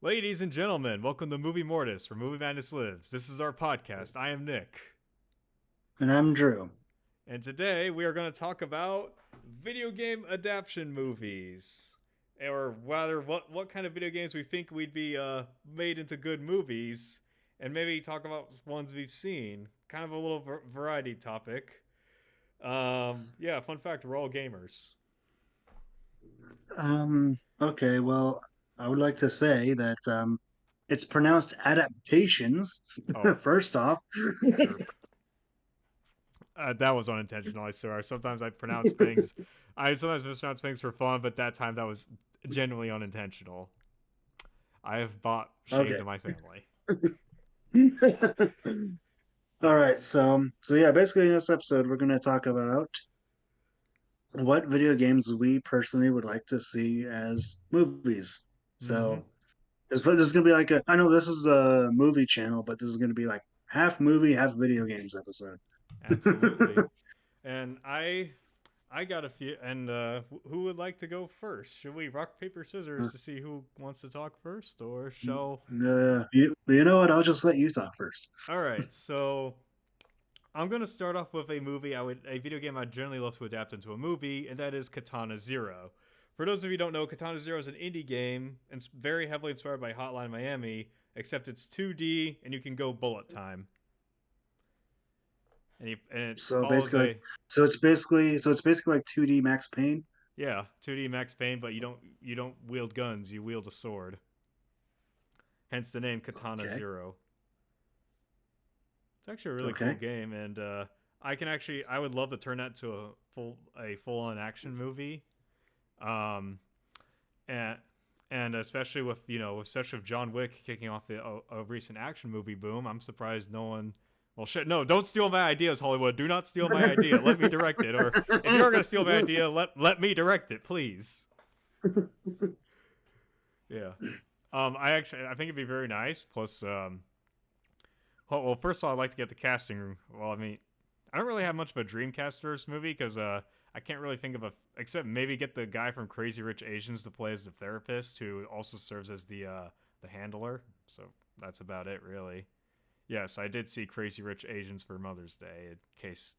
Ladies and gentlemen, welcome to Movie Mortis, where Movie Madness lives. This is our podcast. I am Nick. And I'm Drew. And today we are going to talk about video game adaptation movies. Or rather, what kind of video games we think we'd be made into good movies. And maybe talk about ones we've seen. Kind of a little variety topic. Yeah, fun fact, we're all gamers. Okay, well, I would like to say that it's pronounced adaptations, Oh, first off. derp. That was unintentional, I swear. Sometimes I pronounce things. I sometimes mispronounce things for fun, but that time that was genuinely unintentional. I have brought shame Okay. to my family. All right, so yeah, basically in this episode we're going to talk about what video games we personally would like to see as movies. Mm-hmm. So this is going to be like I know this is a movie channel, but this is going to be like half movie, half video games episode. Absolutely. And I got a few. And who would like to go first? Should we rock paper scissors to see who wants to talk first, or shall? You know what? I'll just let you talk first. All right. So I'm gonna start off with a video game I'd generally love to adapt into a movie, and that is Katana Zero. For those of you who don't know, Katana Zero is an indie game and it's very heavily inspired by Hotline Miami, except it's 2D and you can go bullet time. And it So follows basically, a so it's basically like 2D Max Payne. yeah 2D Max Payne, but you don't wield guns, you wield a sword. Hence the name Katana Okay. Zero. It's actually a really cool Okay. game, and I would love to turn that to a full on action movie. Um, and and especially with especially with John Wick kicking off a recent action movie boom, I'm surprised no one. Well, shit, no, don't steal my ideas, Hollywood. Do not steal my idea. Let me direct it. Or if you're gonna steal my idea, let me direct it, please. Yeah. I think it'd be very nice. Plus, well, first of all, I'd like to get the casting. Well, I mean, I don't really have much of a Dreamcast for this movie because I can't really think of except maybe get the guy from Crazy Rich Asians to play as the therapist, who also serves as the handler. So that's about it, really. Yes, I did see Crazy Rich Asians for Mother's Day. In case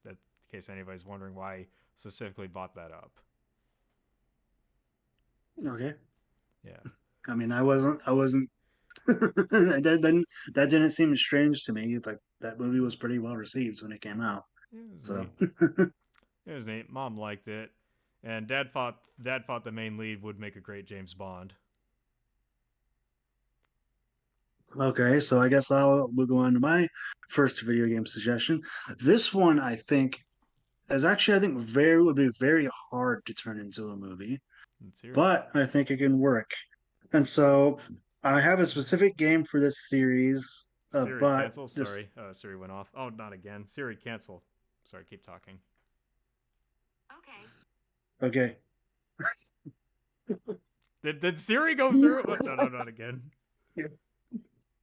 anybody's wondering why I specifically bought that up. Okay. Yeah, I mean, I wasn't. That didn't seem strange to me. Like that movie was pretty well received when it came out. it was So neat. It was neat. Mom liked it, and Dad thought the main lead would make a great James Bond. okay, so I guess we'll go on to my first video game suggestion. This one I think is actually I think very would be very hard to turn into a movie, Let's hear it. but I think it can work. And so I have a specific game for this series, Siri, but cancel. this Sorry, Siri went off. Oh, not again. Siri, cancel. Sorry, keep talking. okay. Did Siri go through? Oh, no, no, not again.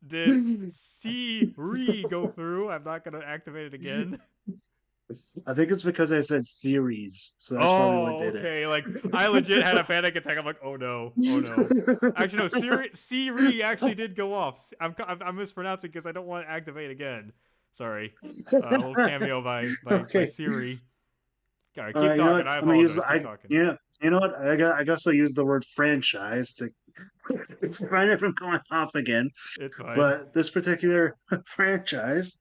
Did Siri go through? I'm not gonna activate it again. I think it's because I said series, so that's probably what Oh, did it. okay. Like I legit had a panic attack. I'm like, oh no, oh no. Actually, no. Siri actually did go off. I'm mispronouncing because I don't want to activate again. Sorry. A little cameo by Okay. Siri. All right, All keep right, you know talking. what? I I'm gonna use apologize. Keep I talking. you know what? I guess I'll use the word franchise to prevent it from going off again. It's fine. But this particular franchise,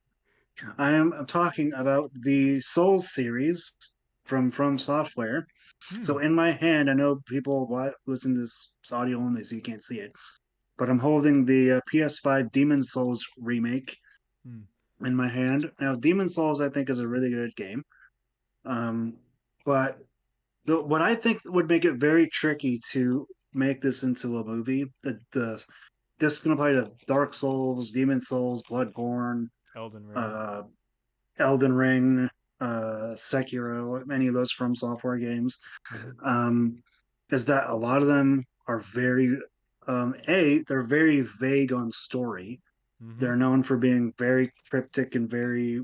I'm talking about the Souls series from Software. Hmm. So in my hand, I know people listen to this audio only, so you can't see it, but I'm holding the PS5 Demon Souls remake Hmm. in my hand. Now, Demon Souls, I think, is a really good game. Um, but what I think would make it very tricky to make this into a movie, this is going to play to Dark Souls, Demon Souls, Bloodborne, Elden Ring. uh, Elden Ring, Sekiro, any of those From Software games, um, is that a lot of them are they're very vague on story. Mm-hmm. They're known for being very cryptic and very.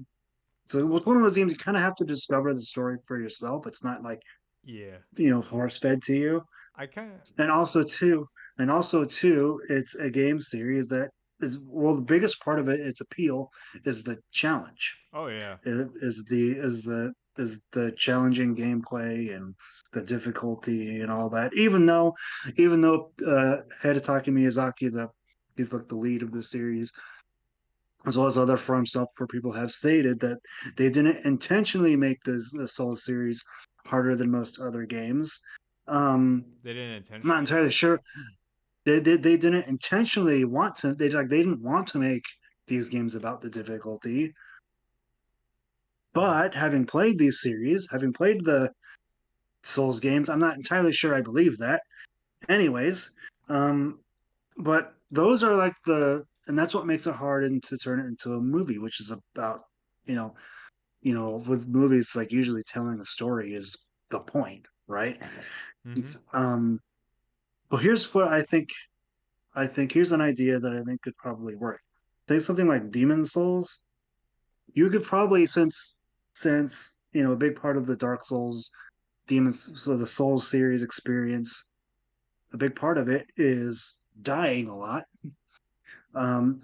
So with one of those games, you kind of have to discover the story for yourself. It's not like Yeah. force fed to you. I kind of. And also too, and also too, it's a game series that is well the biggest part of it, its appeal is the challenge. Oh yeah. Is the challenging gameplay and the difficulty and all that. Even though Hidetaka Miyazaki, he's like the lead of the series, as well as other From software people have stated that they didn't intentionally make the Soul series harder than most other games. Um, They didn't I'm not intentionally. entirely sure. They didn't intentionally want to. They didn't want to make these games about the difficulty. Hmm. But having played the Souls games, I'm not entirely sure I believe that. Anyways, um, but those are like and that's what makes it hard to turn it into a movie, which is about, you know, with movies, like usually telling a story is the point, right? Mm-hmm. It's, well, here's what I think. Here's an idea that I think could probably work. Take something like Demon Souls. You could probably, since a big part of the Dark Souls Demons, so the Souls series experience, a big part of it is dying a lot. Um,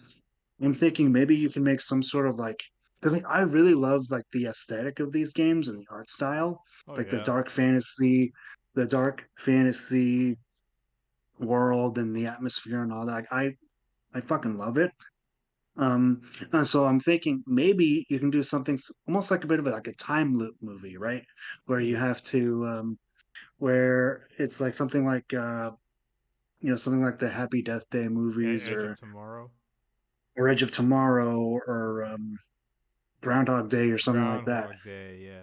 I'm thinking maybe you can make some sort of like, because like, I really love like the aesthetic of these games and the art style, Oh like yeah. the dark fantasy world and the atmosphere and all that. I fucking love it. Um, and so I'm thinking maybe you can do something almost like a bit of like a time loop movie, right? Where you Hmm. have to, where it's like something like the Happy Death Day movies, Edge of Tomorrow. or Edge of Tomorrow, or Groundhog Day, or something like that. Groundhog Day. Yeah.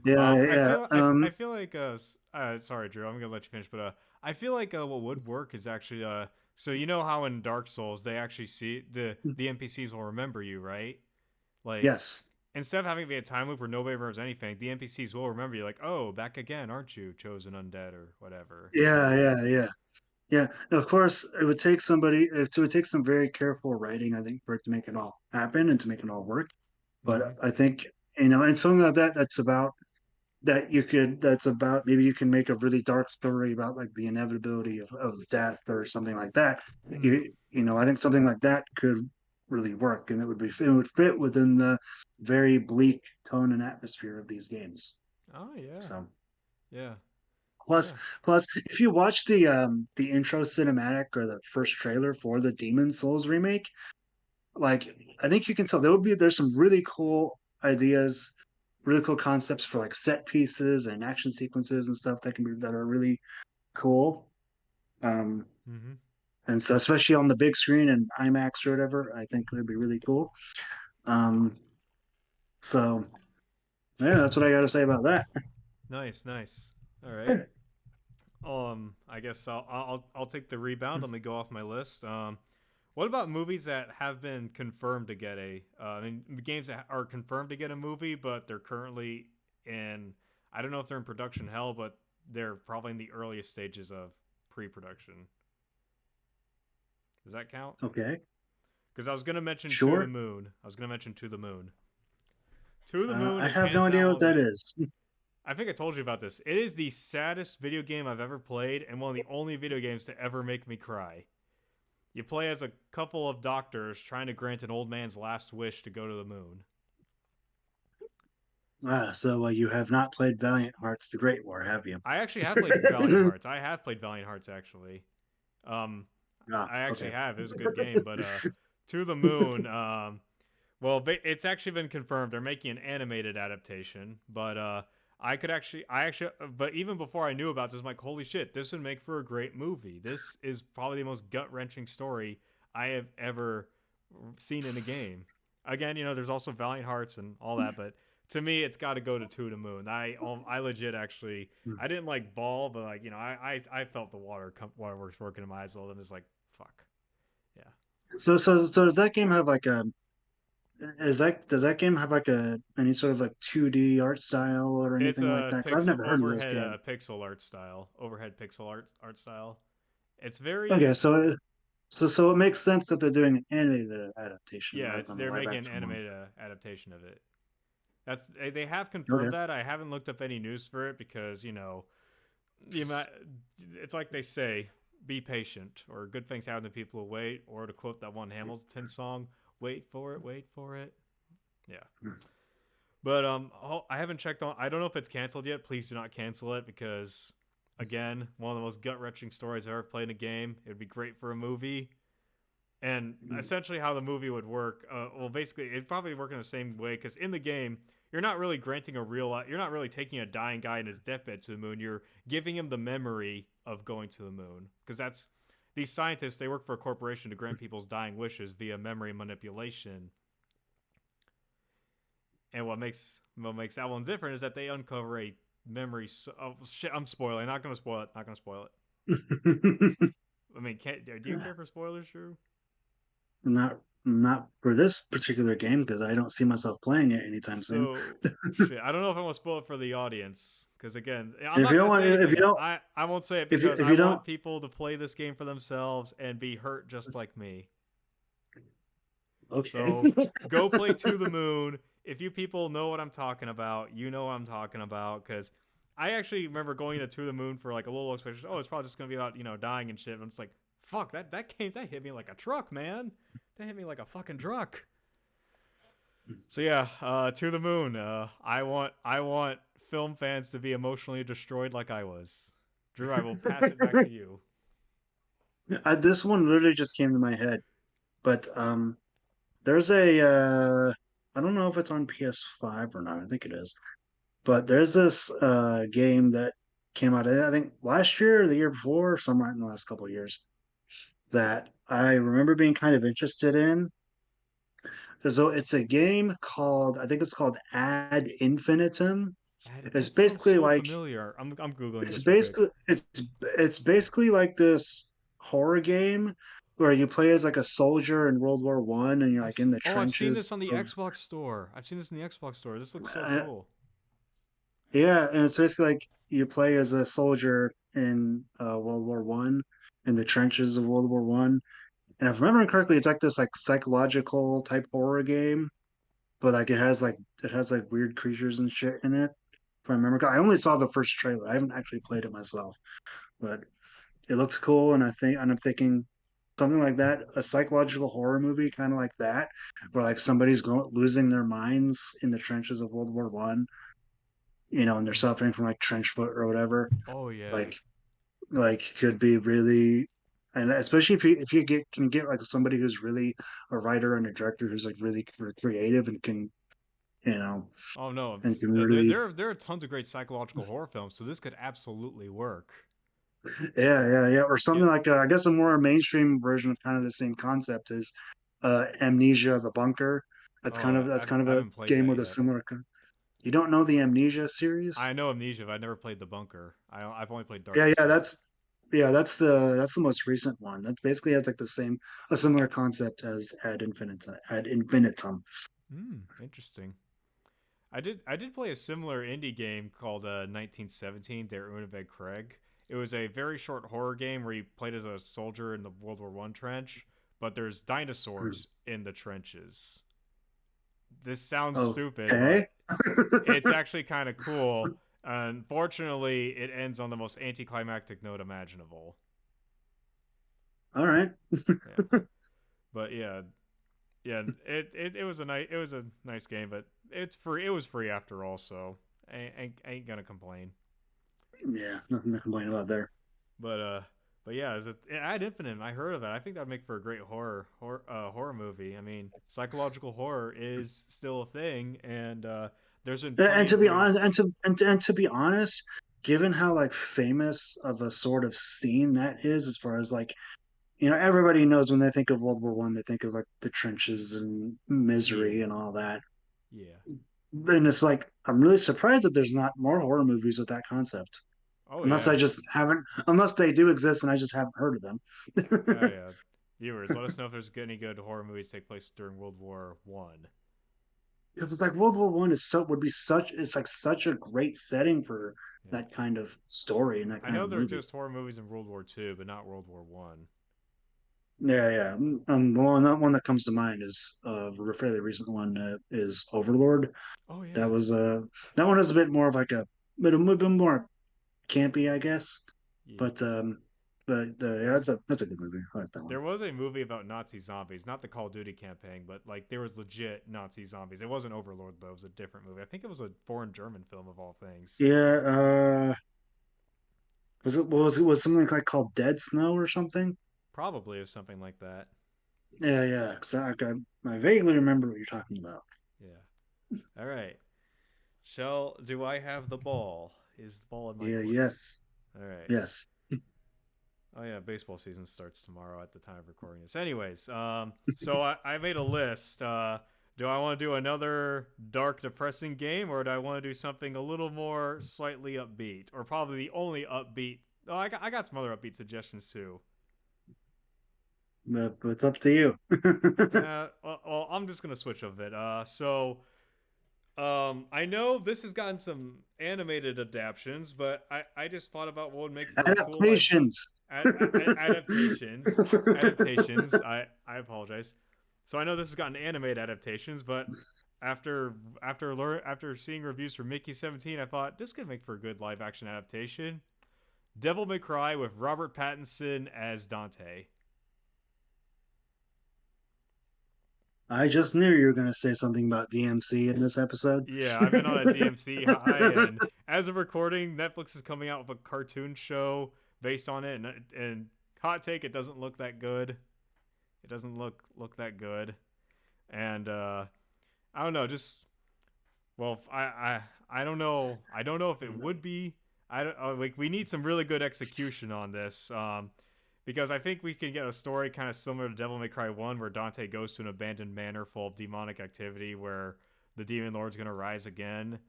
Yeah, I yeah. feel I feel like sorry Drew, I'm gonna let you finish, but I feel like what would work is actually so you know how in Dark Souls they actually see the NPCs will remember you, right? Like Yes. instead of having to be a time loop where nobody remembers anything, the NPCs will remember you, like, oh, back again, aren't you, chosen undead or whatever. Yeah, yeah, yeah. Yeah, of course, it would take some very careful writing, I think, for it to make it all happen and to make it all work. Mm-hmm. But I think, and something like that, that's about, maybe you can make a really dark story about like the inevitability of death or something like that. Mm-hmm. I think something like that could really work, and it would fit within the very bleak tone and atmosphere of these games. Oh yeah. So Yeah. plus Yeah. plus if you watch the intro cinematic or the first trailer for the Demon Souls remake, like I think you can tell there's some really cool ideas, really cool concepts for like set pieces and action sequences and stuff that are really cool. Um, Mm-hmm. and so especially on the big screen and IMAX or whatever, I think it would be really cool. Um, so yeah, that's what I got to say about that. Nice, nice. All right. I guess I'll take the rebound. Let me go off my list. What about movies that have been confirmed to get a? I mean, games that are confirmed to get a movie, but they're currently in. I don't know if they're in production hell, but they're probably in the earliest stages of pre-production. Does that count? Okay, Because I was gonna mention To the sure. Moon. I was gonna mention To the Moon. To the Moon I is have no hands down idea one what of the. that is. I think I told you about this. It is the saddest video game I've ever played, and one of the only video games to ever make me cry. You play as a couple of doctors trying to grant an old man's last wish to go to the moon. So you have not played Valiant Hearts: The Great War, have you? I actually have played Valiant Hearts. I have played Valiant Hearts actually. Um, Ah, I actually okay. have. It was a good game, but To the Moon. Well, it's actually been confirmed they're making an animated adaptation, but but even before I knew about this, I'm like, holy shit, this would make for a great movie. This is probably the most gut wrenching story I have ever seen in a game. Again, there's also Valiant Hearts and all that, but to me, it's got to go to the Moon. I legit actually, I didn't like ball, but like I felt the waterworks working in my eyes a little. And it's like, fuck, yeah. So does that game have like a is that does that game have like a any sort of like 2D art style or It's anything like a that? Because I've pixel never heard of this overhead game. pixel art style, overhead pixel art style. It's very Okay, so it makes sense that they're doing an animated adaptation yeah. rather It's than a they're live making an action one. animated adaptation of it. They have confirmed Okay. that. I haven't looked up any news for it because the amount. It's like they say. be patient, or good things happen to people who wait, or to quote that one Hamilton song, wait for it, wait for it. Yeah. But I haven't checked on. I don't know if it's canceled yet. Please do not cancel it because, again, one of the most gut wrenching stories I've ever played in a game. It would be great for a movie. And essentially, how the movie would work, well, basically, it'd probably work in the same way because in the game, you're not really granting a real, you're not really taking a dying guy in his deathbed to the moon. You're giving him the memory of going to the moon because that's these scientists. They work for a corporation to grant people's dying wishes via memory manipulation. And what makes that one different is that they uncover a memory. Oh shit! I'm spoiling. Not gonna spoil it. Not gonna spoil it. I mean, do you care for spoilers, Drew? not not for this particular game because I don't see myself playing it anytime soon. So shit. I don't know if I want to spoil it for the audience because again, I'm And if not you gonna don't want, say if anything. you don't, I won't say it if you because if I you don't, want people to play this game for themselves and be hurt just like me. okay. So go play To the Moon. If you people know what I'm talking about, you know what I'm talking about. Because I actually remember going to the Moon for like a little expectation. Oh, it's probably just gonna be about dying and shit. I'm just like, fuck that hit me like a truck, man. That hit me like a fucking truck. So yeah, To the Moon. I want film fans to be emotionally destroyed like I was. Drew, I will pass it back to you. This one literally just came to my head, but there's I don't know if it's on PS5 or not. I think it is, but there's this game that came out, I think last year or the year before, somewhere in the last couple of years, that I remember being kind of interested in. So it's a game called, I think it's called Ad Infinitum. It's That sounds basically so like familiar. I'm googling it's this real quick. basically it's it's basically like this horror game where you play as like a soldier in World War One, and you're like in the I've seen this trenches on the of Xbox store. I've seen this in the Xbox store. This looks so uh, cool. yeah, and it's basically like you play as a soldier in World War One, in the trenches of World War One. And if I remember correctly, it's like this like psychological type horror game, but like it has like weird creatures and shit in it. If I remember, I only saw the first trailer. I haven't actually played it myself, but it looks cool, and I'm thinking something like that, a psychological horror movie, kind of like that, where like somebody's losing their minds in the trenches of World War One, and they're suffering from like trench foot or whatever. Oh yeah. Like, could be really, and especially if you can get like somebody who's really a writer and a director who's like really creative and can, you know, Oh no. and can Yeah, there really, there there are tons of great psychological horror films, so this could absolutely work. yeah, or Yeah. something like I guess a more mainstream version of kind of the same concept is Amnesia: The Bunker. Oh, That's kind of I a haven't played game that with a yet. similar. You don't know the Amnesia series? I know Amnesia, but I never played The Bunker. I've only played Yeah, Darkest Hope. that's the most recent one. That basically has like a similar concept as Ad Infinitum. Hmm, interesting. I did play a similar indie game called 1917 Der Unabed Craig. It was a very short horror game where you played as a soldier in the World War One trench, but there's Hmm. dinosaurs in the trenches. This sounds stupid, Okay. but it's actually kind of cool. Unfortunately, it ends on the most anticlimactic note imaginable. All right. Yeah, but it was a nice game, but it's free. It was free after all, so I ain't gonna complain. Yeah, nothing to complain about there. But yeah, is it Ad Infinitum? I heard of that. I think that'd make for a great horror movie. I mean, psychological horror is still a thing, and there's been plenty And to of be great. honest, and to be honest, given how like famous of a sort of scene that is, as far as like everybody knows when they think of World War One, they think of like the trenches and misery Yeah, and all that. yeah. And it's like I'm really surprised that there's not more horror movies with that concept. Oh Unless yeah, I just haven't, unless they do exist and I just haven't heard of them. oh yeah. Viewers, let us know if there's any good horror movies take place during World War One. Because it's like World War One is so would be such it's like such a great setting for Yeah, that kind of story and that I kind know of there movie. exist horror movies in World War Two, but not World War One. Yeah. Well, that one that comes to mind is a fairly recent one is Overlord. Oh That yeah, was that one is a bit more of like a bit more campy, I guess. yeah. But But There yeah, was that's a good movie. I like that one. there was a movie about Nazi zombies, not the Call of Duty campaign, but like there was legit Nazi zombies. It wasn't Overlord though; it was a different movie. I think it was a foreign German film of all things. Yeah, was something like called Dead Snow or something? Probably or something like that. Yeah, yeah. Cause I vaguely remember what you're talking about. Yeah. All right. Shall do I have the ball? Is the ball in my Yeah, court? yes, All right. yes. Oh yeah, baseball season starts tomorrow at the time of recording this. Anyways, so I made a list. Do I want to do another dark, depressing game, or do I want to do something a little more slightly upbeat, or probably the only upbeat? Oh, I got some other upbeat suggestions too. But it's up to you. Well, I'm just gonna switch a bit. I know this has gotten some animated adaptations, but I just thought about what would make for a cool live Adaptations. adaptations. Adaptations. I apologize. So I know this has gotten animated adaptations, but after seeing reviews for Mickey 17, I thought this could make for a good live action adaptation. Devil May Cry with Robert Pattinson as Dante. I just knew you were going to say something about DMC in this episode. Yeah, I've been on a DMC high, and as of recording, Netflix is coming out with a cartoon show based on it, and hot take, it doesn't look that good. It doesn't look that good, and I don't know. Just well, I don't know. I don't know if it would be. I don't like. We need some really good execution on this. Because I think we can get a story kind of similar to Devil May Cry 1, where Dante goes to an abandoned manor full of demonic activity where the Demon Lord's going to rise again.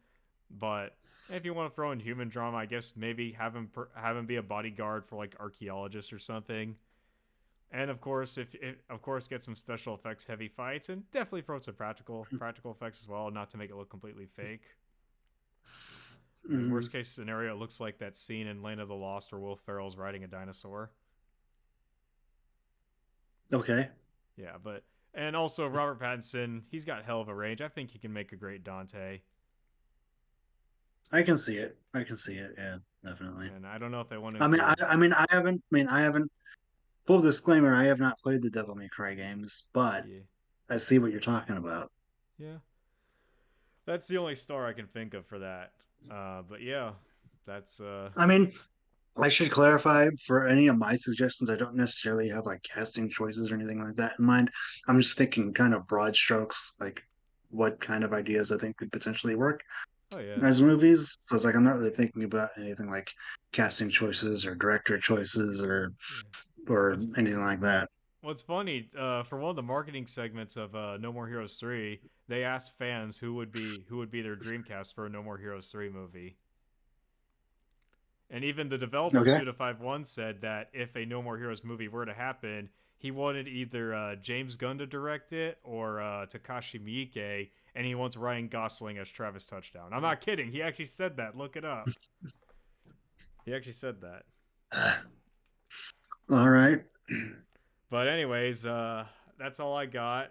But if you want to throw in human drama, I guess maybe have him be a bodyguard for like archaeologists or something. And of course, if of course get some special effects heavy fights, and definitely throw some practical effects as well, not to make it look completely fake. I mean, Mm, worst case scenario, it looks like that scene in Land of the Lost where Will Ferrell's riding a dinosaur. okay, Yeah, but and also Robert Pattinson, he's got hell of a range. I think he can make a great Dante. I can see it. I can see it. Yeah, definitely. And I don't know if they want to I mean, include. I haven't. Full disclaimer: I have not played the Devil May Cry games, but Yeah, I see what you're talking about. yeah. That's the only star I can think of for that. But yeah, that's I mean, I should clarify for any of my suggestions, I don't necessarily have like casting choices or anything like that in mind. I'm just thinking kind of broad strokes, like what kind of ideas I think could potentially work oh yeah, as movies. So it's like I'm not really thinking about anything like casting choices or director choices yeah. or What's anything like that. What's funny? For one of the marketing segments of No More Heroes 3, they asked fans who would be their Dreamcast for a No More Heroes 3 movie. And even the developer Okay. Suda51 said that if a No More Heroes movie were to happen, he wanted either James Gunn to direct it or Takashi Miike, and he wants Ryan Gosling as Travis Touchdown. I'm not kidding. He actually said that. Look it up. He actually said that. All right. But anyways, that's all I got.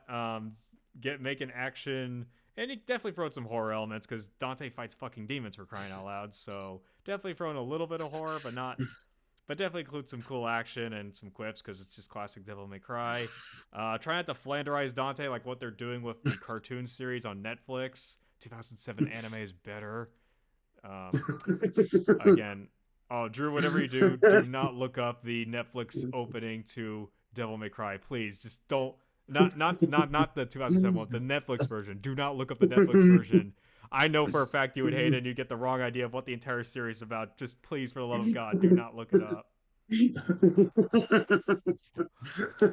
Get making action, and he definitely throw some horror elements because Dante fights fucking demons for crying out loud. So definitely throwing a little bit of horror, but not but definitely include some cool action and some quips because it's just classic Devil May Cry. Try not to Flanderize Dante like what they're doing with the cartoon series on Netflix. 2007 anime is better. Um, Again, oh Drew, whatever you do, do not look up the Netflix opening to Devil May Cry. Please, just don't. Not the 2007 one, the Netflix version. Do not look up the Netflix version. I know for a fact you would hate it and you get the wrong idea of what the entire series is about. Just please, for the love of God, do not look it up.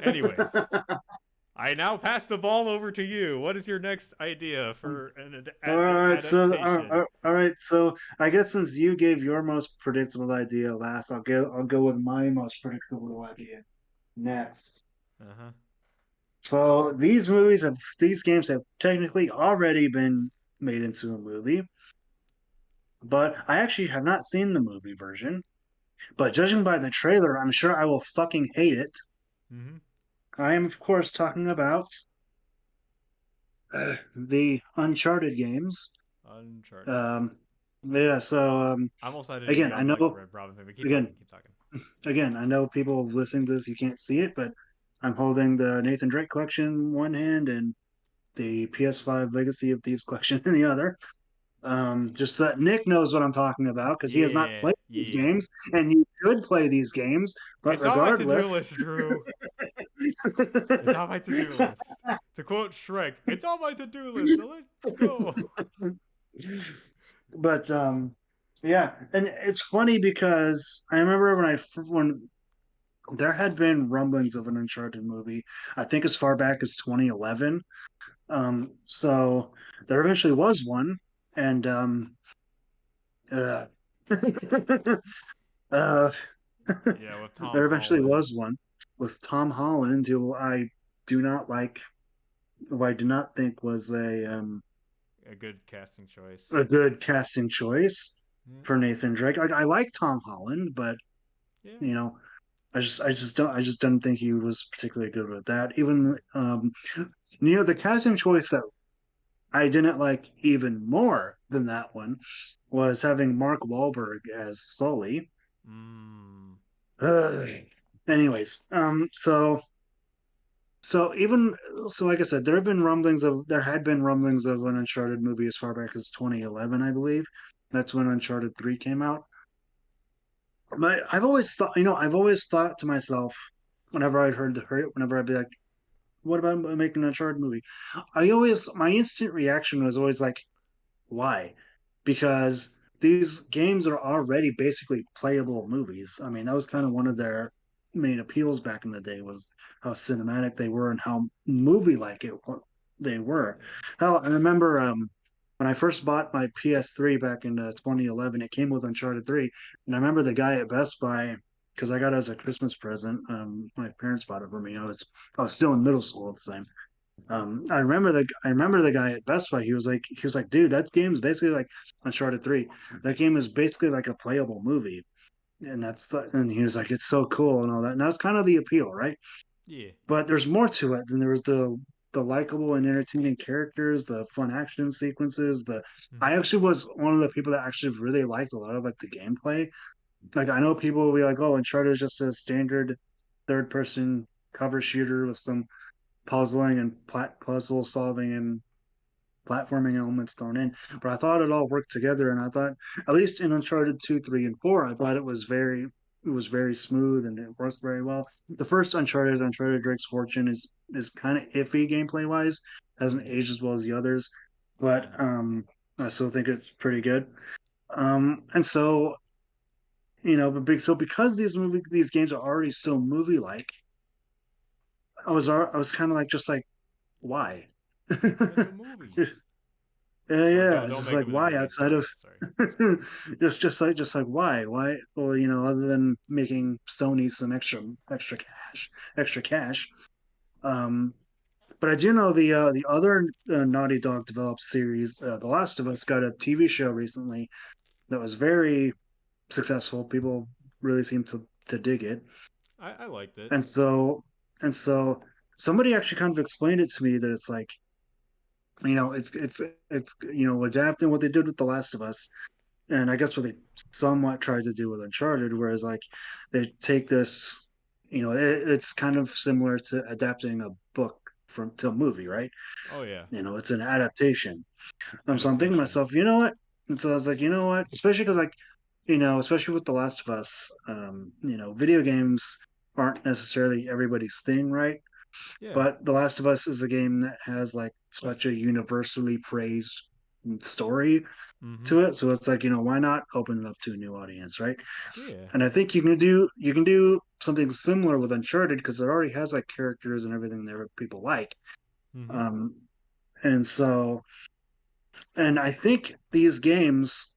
Anyways, I now pass the ball over to you. What is your next idea for All an right, adaptation? all right, so I guess since you gave your most predictable idea last, I'll go with my most predictable idea next. Uh huh. So these games have technically already been made into a movie, but I actually have not seen the movie version. But judging by the trailer, I'm sure I will fucking hate it. Mm-hmm. I am, of course, talking about the Uncharted games. Uncharted. Um, yeah, so I almost had it again, easy I on like the know Red Robin thing, but keep again talking. Keep talking. again, I know people listening to this, you can't see it, but I'm holding the Nathan Drake collection in one hand and the PS5 Legacy of Thieves collection in the other. Just so that Nick knows what I'm talking about because he has not Yeah, played these yeah. games, and you should play these games. But It's on my to-do regardless, list, Drew. It's on my to-do list. To quote Shrek, it's on my to-do list. Now let's go. but yeah, and it's funny because I remember when there had been rumblings of an Uncharted movie. I think as far back as 2011. So there eventually was one, and uh, uh, Yeah, with Tom there eventually Holland. was one with Tom Holland, who I do not like, who I do not think was A good casting choice. a good casting choice Yeah. for Nathan Drake. Like I like Tom Holland, but Yeah. you know, I just don't think he was particularly good with that. Even the casting choice that I didn't like even more than that one was having Mark Wahlberg as Sully. Mmm. Ugh. Anyways, so even so, like I said, there had been rumblings of an Uncharted movie as far back as 2011, I believe. That's when Uncharted 3 came out. But I've always thought to myself, whenever I'd be like, what about making an Uncharted movie? My instant reaction was always like, why? Because these games are already basically playable movies. I mean, that was kind of one of their main appeals back in the day was how cinematic they were and how movie-like they were. Yeah. Hell, I remember when I first bought my PS3 back in 2011, it came with Uncharted 3, and I remember the guy at Best Buy because I got it as a Christmas present. My parents bought it for me. I was still in middle school at the time. I remember the guy at Best Buy. He was like, dude, that game is basically like Uncharted 3. That game is basically like a playable movie, and he was like, it's so cool and all that. And that's kind of the appeal, right? Yeah. But there's more to it than there was the likable and entertaining characters, the fun action sequences. The I Mm-hmm. actually was one of the people that actually really liked a lot of like the gameplay. Like I know people will be like, oh, Uncharted is just a standard third person cover shooter with some puzzling and puzzle solving and platforming elements thrown in. But I thought it all worked together, and I thought, at least in Uncharted 2, 3, and 4, I thought it was very smooth and it worked very well. The first Uncharted Drake's Fortune, is kind of iffy gameplay wise, hasn't Mm-hmm. aged as well as the others, but Yeah. I still think it's pretty good. And so so because these games are already so movie like, I was kind of like just like why? Make the movies. Or Yeah, it's don't just make like them into why movies. outside Sorry. of Sorry. just like why? Well, other than making Sony some extra cash. Um, but I do know the other Naughty Dog developed series, The Last of Us, got a TV show recently that was very successful. People really seem to dig it, I liked it. and so somebody actually kind of explained it to me that it's like it's adapting what they did with The Last of Us, and I guess what they somewhat tried to do with Uncharted, whereas like they take this, it's kind of similar to adapting a book from to a movie, right? Oh yeah. It's an adaptation. So I'm thinking to Adaptation. myself, you know what? And so I was like, you know what? Especially because like, especially with The Last of Us, video games aren't necessarily everybody's thing, right? Yeah. But The Last of Us is a game that has like such a universally praised story Mm-hmm. to it. So it's like, why not open it up to a new audience, right? Yeah. And I think you can do something similar with Uncharted because it already has like characters and everything there people like. Mm-hmm. Um, and so and I think these games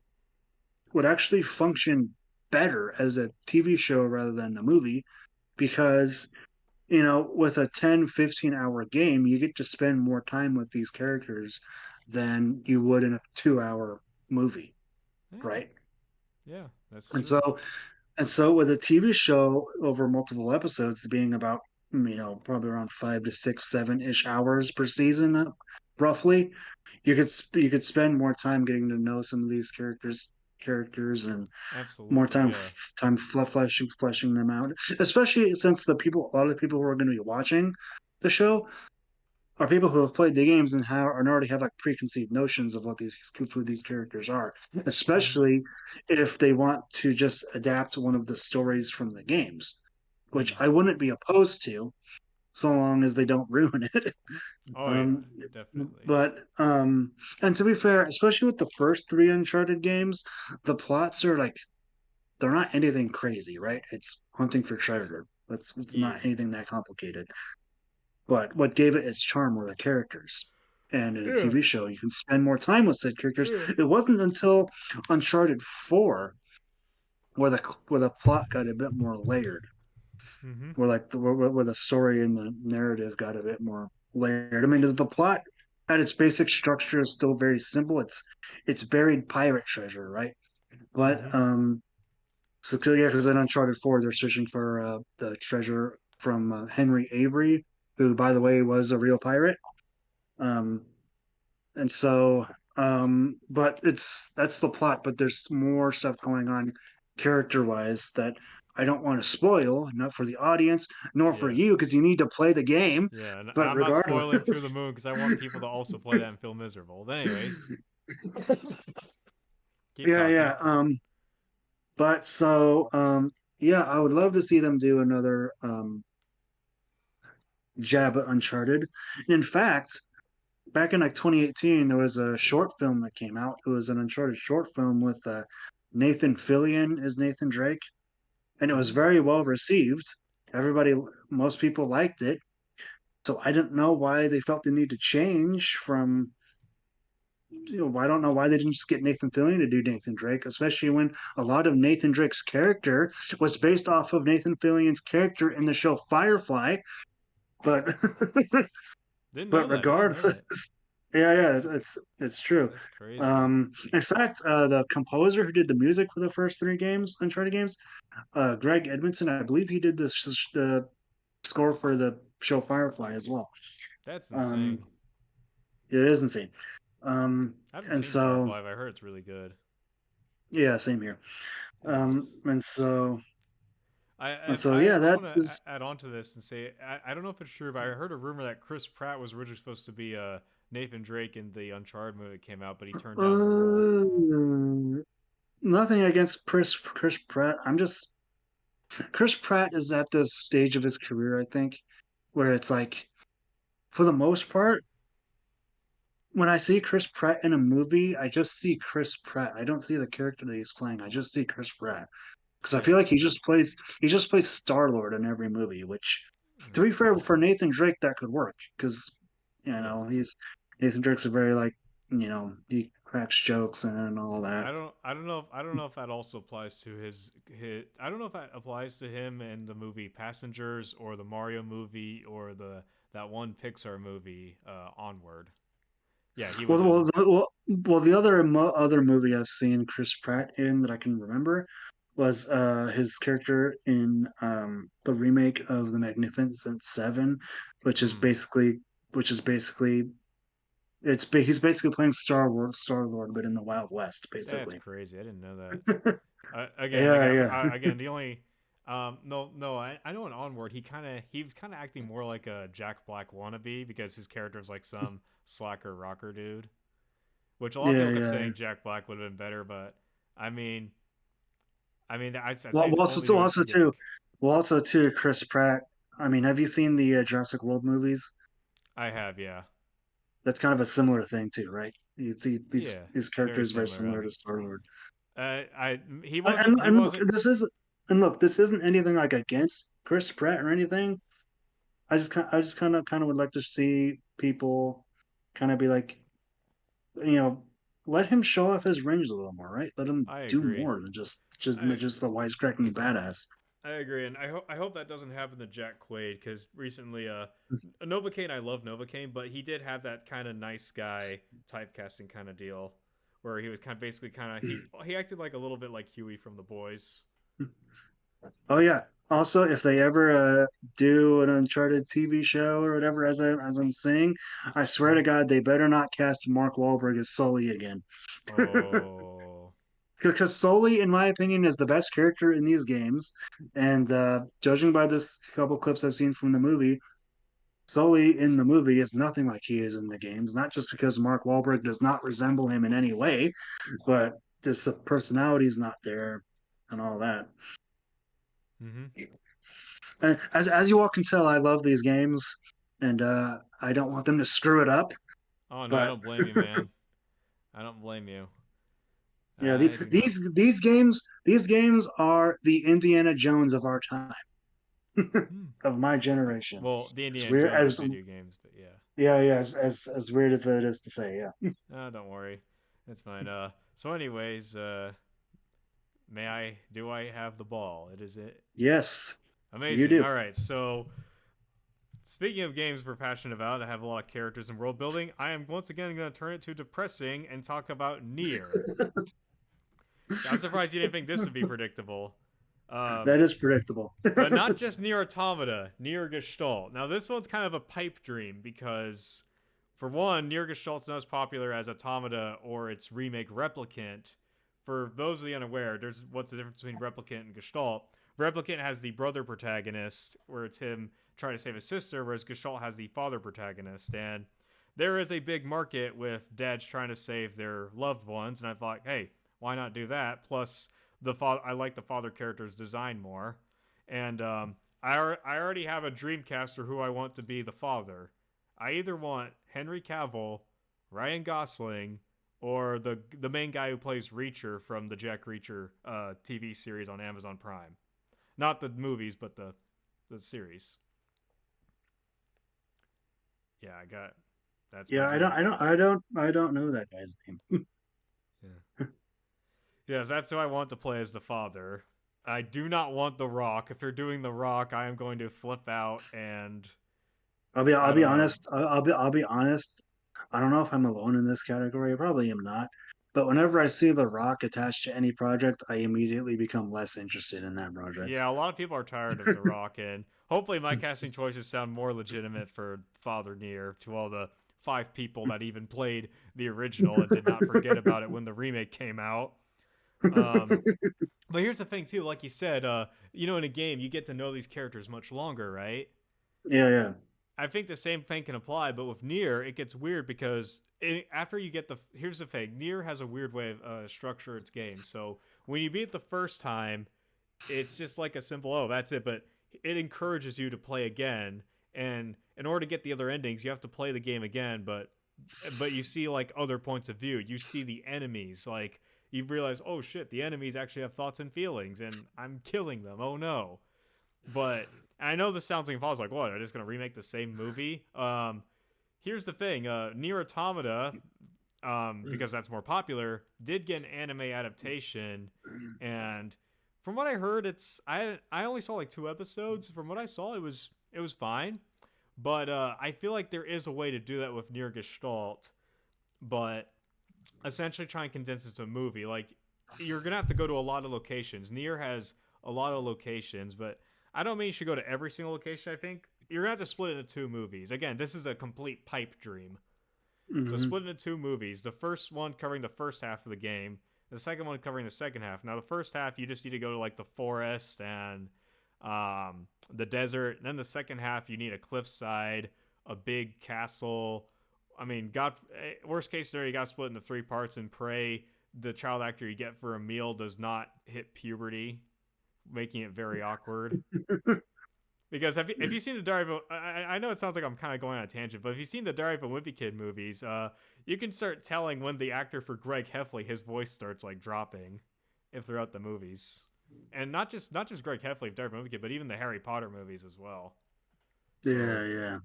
would actually function better as a TV show rather than a movie because with a 10-15 hour game, you get to spend more time with these characters than you would in a 2 hour movie, Yeah. right? Yeah. That's And true. so and so with a TV show over multiple episodes being about, probably around 5 to 6, 7-ish hours per season, roughly, you could spend more time getting to know some of these characters characters and more Absolutely, time yeah. fleshing them out. Especially since a lot of the people who are going to be watching the show are people who have played the games and already have like preconceived notions of what who these characters are. Mm-hmm. Especially if they want to just adapt one of the stories from the games, which Mm. I wouldn't be opposed to, so long as they don't ruin it. Oh yeah, Um, definitely. but and to be fair, especially with the first three Uncharted games, the plots are like they're not anything crazy, right? It's hunting for treasure. It's not Yeah. anything that complicated. But what gave it its charm were the characters. And in a Yeah. TV show, you can spend more time with said characters. Yeah. It wasn't until Uncharted 4 where the plot got a bit more layered, Mm-hmm. where the story and the narrative got a bit more layered. I mean, the plot at its basic structure is still very simple. It's buried pirate treasure, right? But Mm-hmm. yeah, because in Uncharted 4, they're searching for the treasure from Henry Avery, who, by the way, was a real pirate. Um, and so, but that's the plot. But there's more stuff going on character-wise that I don't want to spoil, not for the audience, nor for Yeah. you, because you need to play the game. Yeah, and But I'm not spoiling Through the regardless, Moon because I want people to also play that and feel miserable. But anyways, keep yeah, talking. yeah. But so, yeah, I would love to see them do another jab at Uncharted. In fact, back in like 2018, there was a short film that came out. It was an Uncharted short film with Nathan Fillion as Nathan Drake, and it was Mm-hmm. very well received. Everybody, most people liked it. So I don't know why they felt the need to change from. I don't know why they didn't just get Nathan Fillion to do Nathan Drake, especially when a lot of Nathan Drake's character was based off of Nathan Fillion's character in the show Firefly. But Didn't know but that. I didn't know regardless, that. yeah, it's true. That's crazy. In fact, the composer who did the music for the first three games, Uncharted games, Greg Edmonson, I believe he did the score for the show Firefly as well. That's Um, insane. it is insane. Um, I haven't and seen so Firefly, but I heard it's really good. yeah, same here. Anyways, And so I yeah, that want to is. add on to this and say I don't know if it's true, but I heard a rumor that Chris Pratt was originally supposed to be Nathan Drake in the Uncharted movie that came out, but he turned down the role. Uh, Nothing against Chris Pratt. I'm just Chris Pratt is at this stage of his career, I think, where it's like, for the most part, when I see Chris Pratt in a movie, I just see Chris Pratt. I don't see the character that he's playing. I just see Chris Pratt because I Yeah. feel like he just plays Star Lord in every movie. Which, to Mm. be fair, for Nathan Drake, that could work because Yeah. he's Nathan Drake's a very like he cracks jokes and all that. I don't know if that also applies to his I don't know if that applies to him in the movie Passengers or the Mario movie or the that one Pixar movie Onward. Yeah, he was Well, in. the other movie I've seen Chris Pratt in that I can remember was his character in the remake of the Magnificent Seven, which is Mm, basically he's basically playing Star Lord, but in the Wild West, that's basically. crazy. I didn't know that. Again, Yeah, yeah. again the only no I know in Onward he was kind of acting more like a Jack Black wannabe because his character was like some slacker rocker dude, which a lot of Yeah, people kept yeah. saying Jack Black would have been better, but I mean I'd Well, say well, the also, only difference you get the also too, Chris Pratt. I mean, have you seen the Jurassic World movies? I have, yeah. That's kind of a similar thing too, right? You see, Yeah, his character very is very similar. similar to Star Lord. I he And look, wasn't this isn't anything like against Chris Pratt or anything. I just kind of would like to see people kind of be like, you know, let him show off his range a little more, right? Let him I do agree. more than I just the wisecracking badass. I agree, and I hope that doesn't happen to Jack Quaid because recently, Novocaine, I love Novocaine, but he did have that kind of nice guy typecasting kind of deal, where he was kind of basically kind of he acted like a little bit like Huey from The Boys. Oh yeah. Also, if they ever do an Uncharted TV show or whatever, as I'm saying, I swear to Mhm. God, they better not cast Mark Wahlberg as Sully again. Oh, because Sully, in my opinion, is the best character in these games. And judging by this couple clips I've seen from the movie, Sully in the movie is nothing like he is in the games. Not just because Mark Wahlberg does not resemble him in any way, but just the personality is not there and all that. Mm-hmm. And as you all can tell, I love these games, and I don't want them to screw it up. Oh no, I But don't blame you, man. I don't blame you. yeah, I do not. these games are the Indiana Jones of our time, Hmm. of my generation. Well, the As Indiana weird Jones of as video games, but yeah. yeah, as weird as that is to say, yeah. Don't worry, it's fine. So anyways, may I? Do I have the ball? It is it. Yes, you Amazing. do. All right, so speaking of games we're passionate about that have a lot of characters and world building, I am once again going to turn it to depressing and talk about Nier. I'm surprised you didn't think this would be predictable. Um, That is predictable. but not just Nier Automata, Nier Gestalt. Now, this one's kind of a pipe dream because, for one, Nier Gestalt's not as popular as Automata or its remake Replicant. For those of the unaware, there's what's the difference between Replicant and Gestalt. Replicant has the brother protagonist, where it's him trying to save his sister, whereas Gestalt has the father protagonist. And there is a big market with dads trying to save their loved ones, and I thought, hey, why not do that? Plus, the father, I like the father character's design more, and I already have a Dreamcaster who I want to be the father. I either want Henry Cavill, Ryan Gosling, or the main guy who plays Reacher from the Jack Reacher TV series on Amazon Prime. Not the movies, but the series. Yeah, I got that's my Yeah, Dreamcast. I don't know that guy's name. Yeah. Yes, that's who I want to play as the father. I do not want The Rock. If they're doing The Rock, I am going to flip out and I'll I be don't know. honest. I'll be honest. I don't know if I'm alone in this category. I probably am not. But whenever I see The Rock attached to any project, I immediately become less interested in that project. Yeah, a lot of people are tired of The Rock, and hopefully my casting choices sound more legitimate for Father Nier to all the 5 people that even played the original and did not forget about it when the remake came out. Um, but here's the thing too, like you said, in a game you get to know these characters much longer, right? Yeah, yeah. I think the same thing can apply, but with Nier, it gets weird because after you get here's the thing, Nier has a weird way of structure its game. So when you beat it the first time, it's just like a simple, oh, that's it. But it encourages you to play again, and in order to get the other endings, you have to play the game again. But you see like other points of view. You see the enemies, like you realize, oh shit, the enemies actually have thoughts and feelings, and I'm killing them. Oh no. But I know this sounds like impossible. Like, what? Are just gonna remake the same movie? Here's the thing: Nier Automata, because that's more popular, did get an anime adaptation, and from what I heard, I only saw like 2 episodes. From what I saw, it was fine, but I feel like there is a way to do that with Nier Gestalt, but essentially try and condense it to a movie. Like you're gonna have to go to a lot of locations. Nier has a lot of locations, but I don't mean you should go to every single location. I think you're gonna have to split it into 2 movies. Again, this is a complete pipe dream. So Hmm. split into 2 movies. The first one covering the first half of the game. The second one covering the second half. Now the first half you just need to go to like the forest and the desert. And then the second half you need a cliffside, a big castle. I mean, God, worst case scenario, you got split into 3 parts and pray the child actor you get for a meal does not hit puberty, making it very awkward. Because have you seen the Diary of I know it sounds like I'm kind of going on a tangent, but if you've seen the Diary of a Wimpy Kid movies, you can start telling when the actor for Greg Heffley, his voice starts like dropping if throughout the movies. And not just Greg Heffley, Diary of a Wimpy Kid, but even the Harry Potter movies as well. So Yeah, yeah.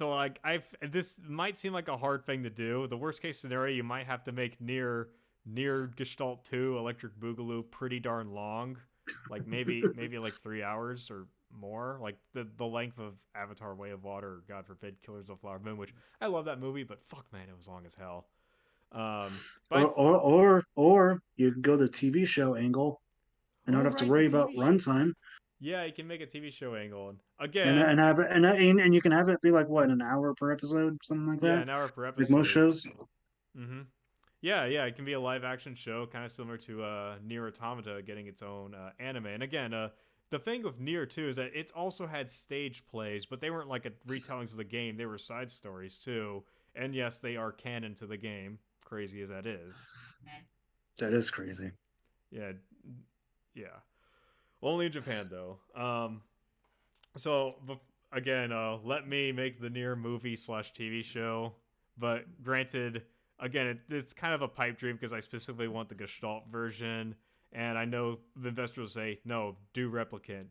like this might seem like a hard thing to do. The worst case scenario, you might have to make near Gestalt 2 Electric Boogaloo pretty darn long, like maybe like 3 hours or more, like the length of Avatar: Way of Water, or God forbid Killers of the Flower Moon, which I love that movie, but fuck man, it was long as hell. But Or you can go the TV show angle and not oh have to right, the worry about TV show. runtime, Yeah, you can make a TV show angle, and again, and have it and you can have it be like what, an hour per episode, something like yeah, that, an hour per like most episode. shows. Mm-hmm. Yeah, yeah, it can be a live action show, kind of similar to Nier Automata getting its own anime. And again, the thing with Nier too is that it's also had stage plays, but they weren't like retellings of the game; they were side stories too. And yes, they are canon to the game, crazy as that is. That is crazy. Yeah, yeah. Only in Japan though. So again, let me make the Nier movie slash TV show. But granted, again, it's kind of a pipe dream because I specifically want the Gestalt version, and I know the investors will say no, do replicant.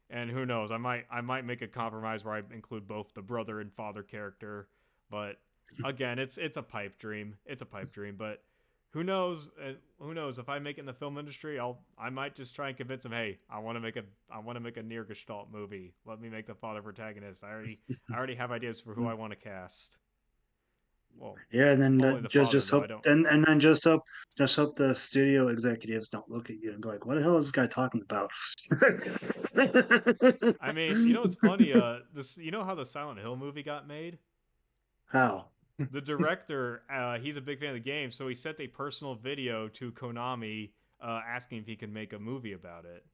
And who knows? I might make a compromise where I include both the brother and father character. But again, it's a pipe dream. It's a pipe dream. But who knows? Who knows? If I make it in the film industry, I might just try and convince him. Hey, I want to make a near Gestalt movie. Let me make the father protagonist. I already have ideas for who I want to cast. Well, Yeah, and then only the just father just though. hope I don't. and then just hope the studio executives don't look at you and go like, "What the hell is this guy talking about?" I mean, it's funny. This you know how the Silent Hill movie got made? How? The director, he's a big fan of the game, so he sent a personal video to Konami asking if he could make a movie about it.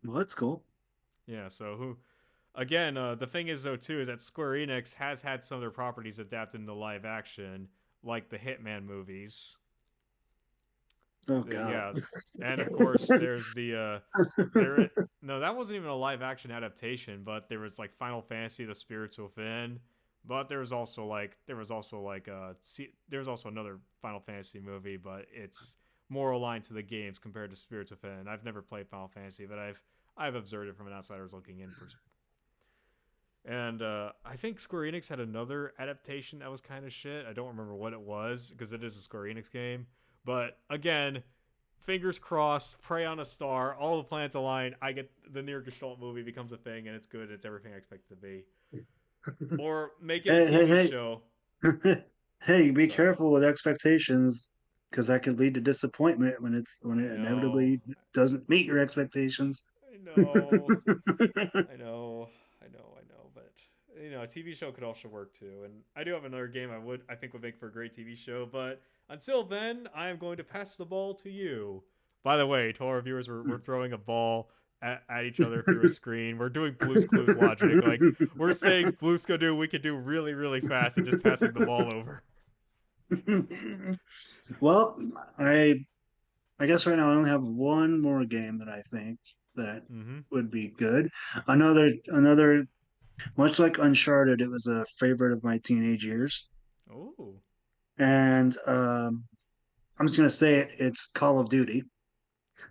Well, that's cool. Yeah, so who? Again, the thing is though too is that Square Enix has had some of their properties adapted into live action, like the Hitman movies. Oh God. Yeah, and of course there's the there. No, that wasn't even a live action adaptation, but there was like Final Fantasy: The Spirits Within. But there was also another Final Fantasy movie, but it's more aligned to the games compared to Spirits Within. I've never played Final Fantasy, but I've observed it from an outsider's looking in. And I think Square Enix had another adaptation that was kind of shit. I don't remember what it was because it is a Square Enix game. But again, fingers crossed, pray on a star, all the planets align. I get the Near Gestalt movie becomes a thing, and it's good. It's everything I expect it to be. Or make it a Hey, TV hey, show. hey, hey! Be Sorry, careful with expectations, because that could lead to disappointment when I it know, inevitably doesn't meet your expectations. I know, I know, I know. But a TV show could also work too. And I do have another game I think would make for a great TV show. But until then, I am going to pass the ball to you. By the way, to all our viewers, we're throwing a ball at each other through a screen. We're doing Blue's Clues logic. Like we're saying Blue's gonna do, we could do really, really fast and just passing the ball over. Well, I I guess right now I only have one more game that I think that Mm-hmm. would be good. Another much like Uncharted, it was a favorite of my teenage years. Oh. And I'm just gonna say it, it's Call of Duty.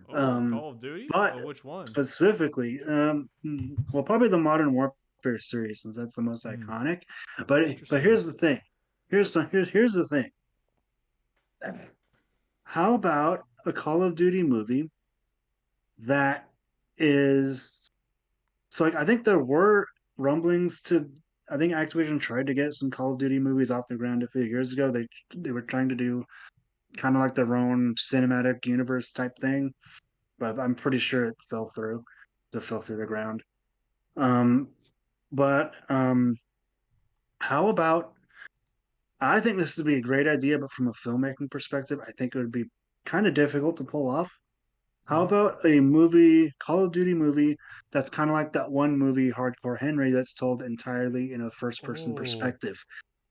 Oh, Um, Call of Duty? but Which one? specifically, well, probably the Modern Warfare series, since that's the most Hmm. iconic. But Interesting. here's the thing. Here's the thing. How about a Call of Duty movie that is so like I think there were rumblings to I think Activision tried to get some Call of Duty movies off the ground a few years ago. They were trying to do kind of like their own cinematic universe type thing, but I'm pretty sure it fell through. It fell through the ground. Um, but how about I think this would be a great idea, but from a filmmaking perspective, I think it would be kind of difficult to pull off. How Mm-hmm. about a movie, Call of Duty movie, that's kind of like that one movie, Hardcore Henry, that's told entirely in a first person Oh. perspective?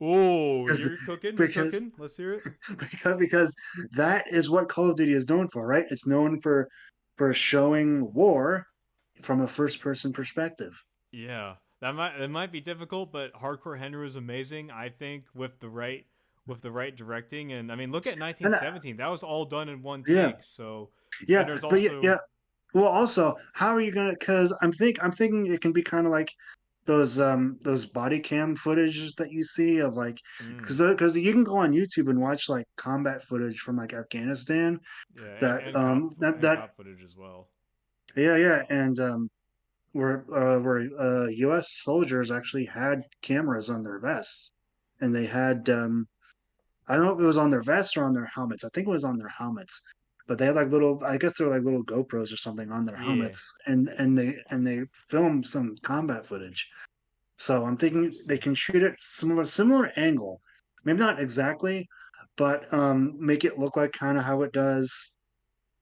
Oh, Because you're cooking. You're because cooking. Let's hear it. because that is what Call of Duty is known for, right? It's known for showing war from a first person perspective. Yeah, that might be difficult, but Hardcore Henry was amazing. I think with the right directing, and I mean, look at And 1917. That was all done in one yeah, take. So, and yeah, there's but yeah, also. yeah. Well, also, how are you gonna? Because I'm thinking it can be kind of like those body cam footages that you see of like Mm, because you can go on YouTube and watch like combat footage from like Afghanistan yeah, and, that and cop and that cop footage as well. yeah and where U.S. soldiers actually had cameras on their vests and they had I don't know if it was on their vests or on their helmets. I think it was on their helmets. But they had like little, I guess they were like little GoPros or something on their Yeah, helmets, and they filmed some combat footage. So I'm thinking they interesting. can shoot it similar angle, maybe not exactly, but make it look like kind of how it does.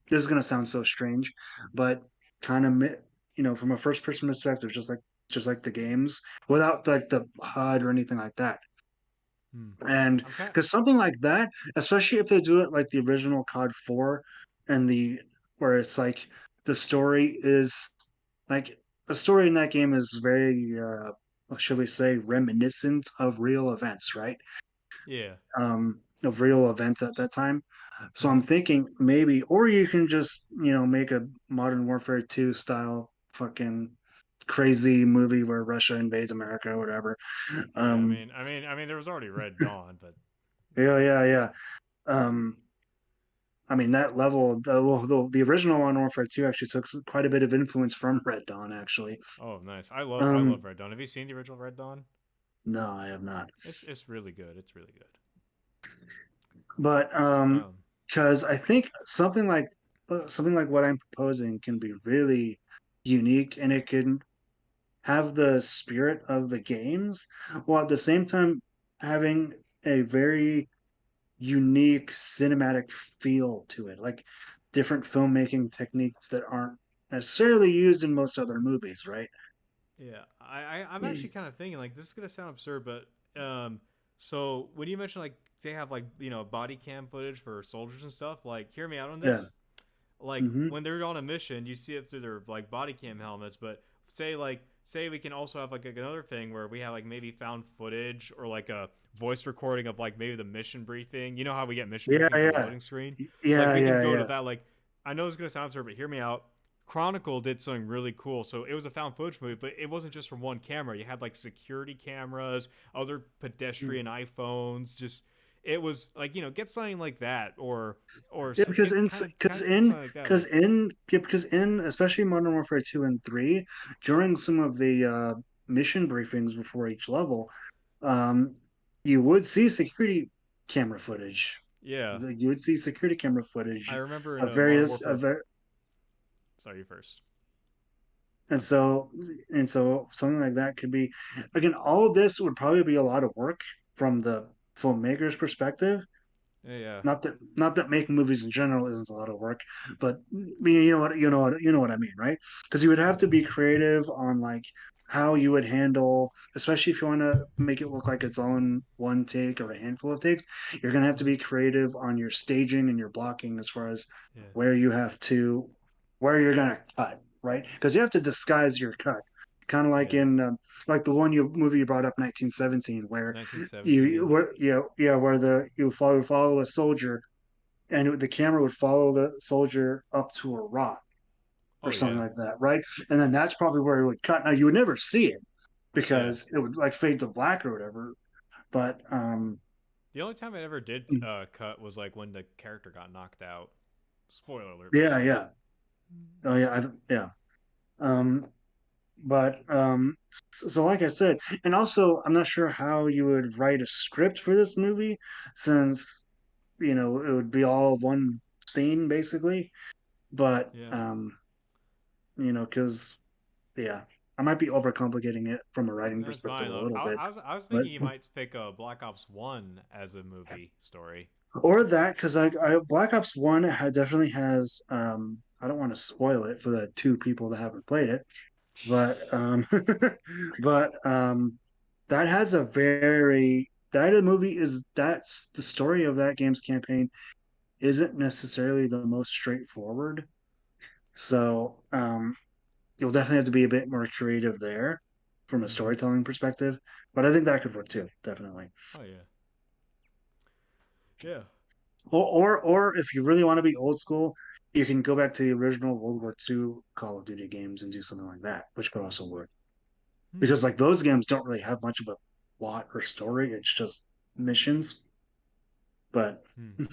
This is gonna sound so strange, but kind of from a first person perspective, just like the games, without like the HUD or anything like that. Hmm. And I'm kind. because something like that, especially if they do it like the original COD 4 and the where it's like the story is like the story in that game is very should we say reminiscent of real events, right? Yeah. Of real events at that time. So I'm Mm-hmm. thinking maybe, or you can just, make a Modern Warfare 2 style fucking crazy movie where Russia invades America or whatever. Yeah. I Um, mean, I mean, I mean, there was already Red Dawn, but yeah, yeah, yeah. Um, I mean, that level, the original Modern Warfare 2 actually took quite a bit of influence from Red Dawn, actually. oh, nice. I love Um, Red Dawn. Have you seen the original Red Dawn? no, I have not. It's really good. It's really good. But Um. because I think something like what I'm proposing can be really unique, and it can have the spirit of the games, while at the same time having a very unique cinematic feel to it, like different filmmaking techniques that aren't necessarily used in most other movies, right? Yeah, I'm actually kind of thinking like this is gonna sound absurd, but so when you mention like they have like body cam footage for soldiers and stuff, like hear me out on Yeah. this. Like Hmm. when they're on a mission, you see it through their like body cam helmets, but say we can also have like another thing where we have like maybe found footage or like a voice recording of like maybe the mission briefing. You know how we get mission Yeah, briefings in the yeah, loading screen? Like yeah, we can yeah, go to yeah. that. Like I know it's gonna sound absurd, but hear me out. Chronicle did something really cool. So it was a found footage movie, but it wasn't just from one camera. You had like security cameras, other pedestrian iPhones. Just it was like get something like that, or Yeah, because get in kind of get something like that. because in especially Modern Warfare 2 and 3, during some of the mission briefings before each level, um, you would see security camera footage. Yeah, You would see security camera I footage remember in of Modern various Warfare. Sorry, you first. and so something like that could be, again, all of this would probably be a lot of work from the filmmaker's perspective. Yeah, yeah. Not that making movies in general isn't a lot of work, but you know what I mean, right? Because you would have to Yeah. be creative on like how you would handle, especially if you want to make it look like it's all in one take or a handful of takes. You're gonna have to Mm-hmm. be creative on your staging and your blocking as far as Yeah. where you have to, where you're gonna cut, right? Because you have to disguise your cut, kind of like Yeah. in like the movie you brought up, 1917, where 1917. where the you follow a soldier, and the camera would follow the soldier up to a rock or Oh something yeah. like that, right? And then that's probably where it would cut. Now you would never see it Yeah. because it would like fade to black or whatever. But The only time I ever did cut was like when the character got knocked out. Spoiler alert, by the yeah, way. yeah, oh yeah, yeah. Um, but so like I said, and also I'm not sure how you would write a script for this movie, since it would be all one scene basically. But Yeah. because yeah, I might be overcomplicating it from a writing That's perspective fine. a Though. little bit, I was but thinking you might pick Black Ops One as a movie story. or that because I Black Ops One definitely has I don't want to spoil it for the two people that haven't played it, but but that has a very that movie is that's the story of that game's campaign isn't necessarily the most straightforward. So you'll definitely have to be a bit more creative there from a Mm-hmm. storytelling perspective. But I think that could work too, definitely. Oh yeah. Yeah. Or if you really want to be old school, you can go back to the original World War II Call of Duty games and do something like that, which could also work. Hmm. Because like those games don't really have much of a plot or story; it's just missions. But Hmm.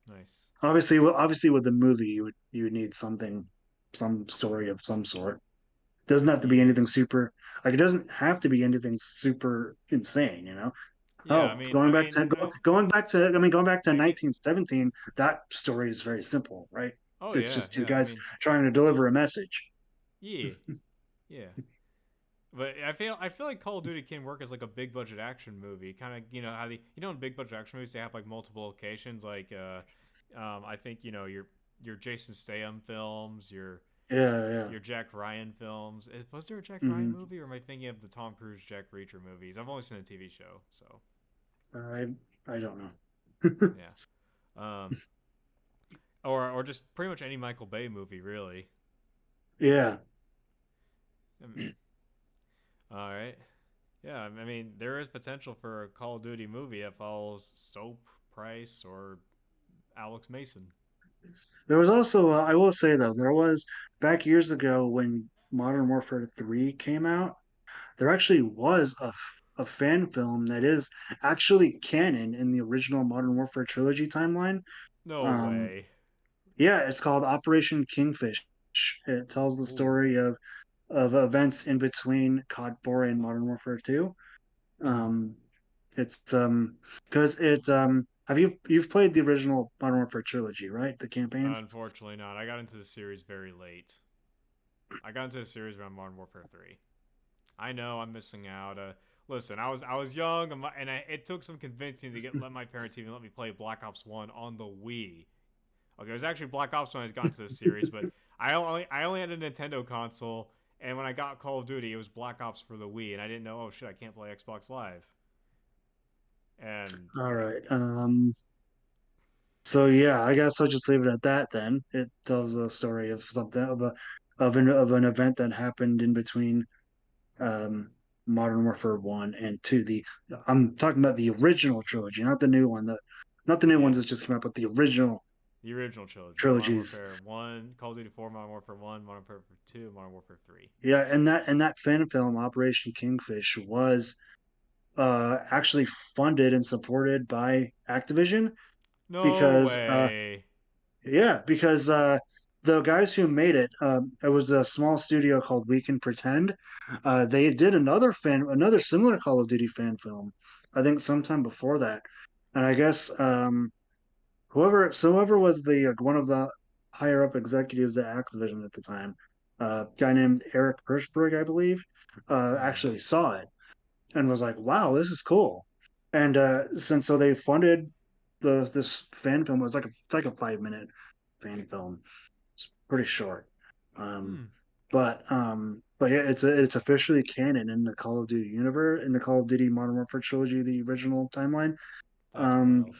Nice. obviously, with the movie, you would need some story of some sort. Doesn't have to be Yeah. anything super. Like it doesn't have to be anything super insane. Yeah. I Oh, mean. going I back mean. to going back to I mean going back to It. 1917, that story is very simple, right? Oh It's yeah. just two Yeah. I guys mean. trying to deliver a message. Yeah. Yeah. But I feel like Call of Duty can work as like a big budget action movie, kind of how the in big budget action movies they have like multiple locations, like I think your Jason Statham films, Yeah, yeah. your Jack Ryan films. Was there a Jack Ryan Hmm. movie, or am I thinking of the Tom Cruise Jack Reacher movies? I've only seen the TV show, so I I don't know. yeah. Um, or just pretty much any Michael Bay movie, really. Yeah. Um, all right. Yeah, I mean, there is potential for a Call of Duty movie that follows Soap, Price, or Alex Mason. There was also, I will say though, there was back years ago when Modern Warfare 3 came out, there actually was a fan film that is actually canon in the original Modern Warfare trilogy timeline. No Um, way. yeah, it's called Operation Kingfish. It tells the Ooh. story of events in between COD 4 and Modern Warfare 2. Mm-hmm. Um, it's because it's have you've played the original Modern Warfare trilogy, right? The campaigns. Unfortunately, not. I got into the series very late. I got into the series around Modern Warfare 3. I know I'm missing out. Listen, I was young, it took some convincing to get let my parents even let me play Black Ops 1 on the Wii. Okay, it was actually Black Ops when I got into this series, but I only had a Nintendo console, and when I got Call of Duty, it was Black Ops for the Wii, and I didn't know, oh shit, I can't play Xbox Live. And All right. So yeah, I guess I'll just leave it at that then. It tells the story of something of an event that happened in between um Modern Warfare 1 and 2. The I'm talking about the original trilogy, not the new one. Not the new ones yeah, that just came out, but the original the original trilogy: Modern trilogies. Warfare 1, Call of Duty 4, Modern Warfare 1, Modern Warfare 2, Modern Warfare 3. Yeah, and that fan film, Operation Kingfish, was actually funded and supported by Activision No because way. yeah, because the guys who made it, it was a small studio called We Can Pretend. They did another similar Call of Duty fan film, I think sometime before that. And I guess whoever was the one of the higher up executives at Activision at the time, guy named Eric Hirschberg, I believe, Hmm. actually saw it and was like, "Wow, this is cool." And since so they funded this fan film. It was like it's like a 5 minute fan film. It's pretty short. Um, Hmm. but yeah, it's officially canon in the Call of Duty universe, in the Call of Duty Modern Warfare trilogy, the original timeline. That's Um, wild.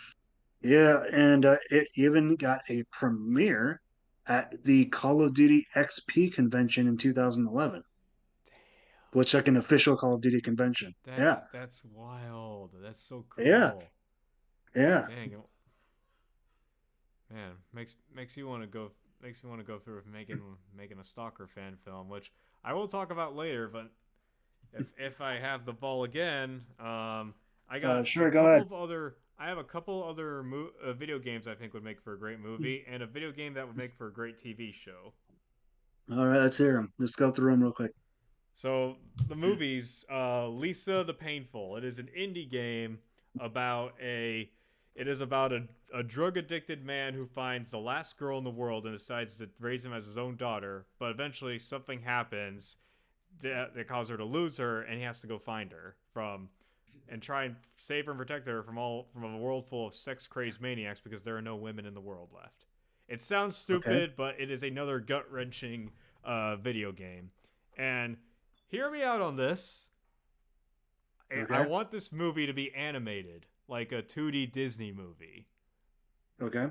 yeah, and it even got a premiere at the Call of Duty XP convention in 2011, Damn. which like an official Call of Duty convention. That's Yeah, that's wild. That's so yeah, cool. yeah. Dang it, man. Makes you want to go. Makes you want to go through with making a Stalker fan film, which I will talk about later. But if I have the ball again, I got a Sure, go couple ahead. of other. I have a couple other video games I think would make for a great movie, and a video game that would make for a great TV show. All right, let's hear them. Let's go through them real quick. So the movie's Lisa the Painful. It is an indie game about a. It is about a drug addicted man who finds the last girl in the world and decides to raise him as his own daughter. But eventually something happens that causes her to lose her, and he has to go find her from and try and save her and protect her from a world full of sex crazed maniacs because there are no women in the world left. It sounds Okay, stupid, but it is another gut wrenching video game. And hear me out on this. I okay, want this movie to be animated, like a 2D Disney movie, okay.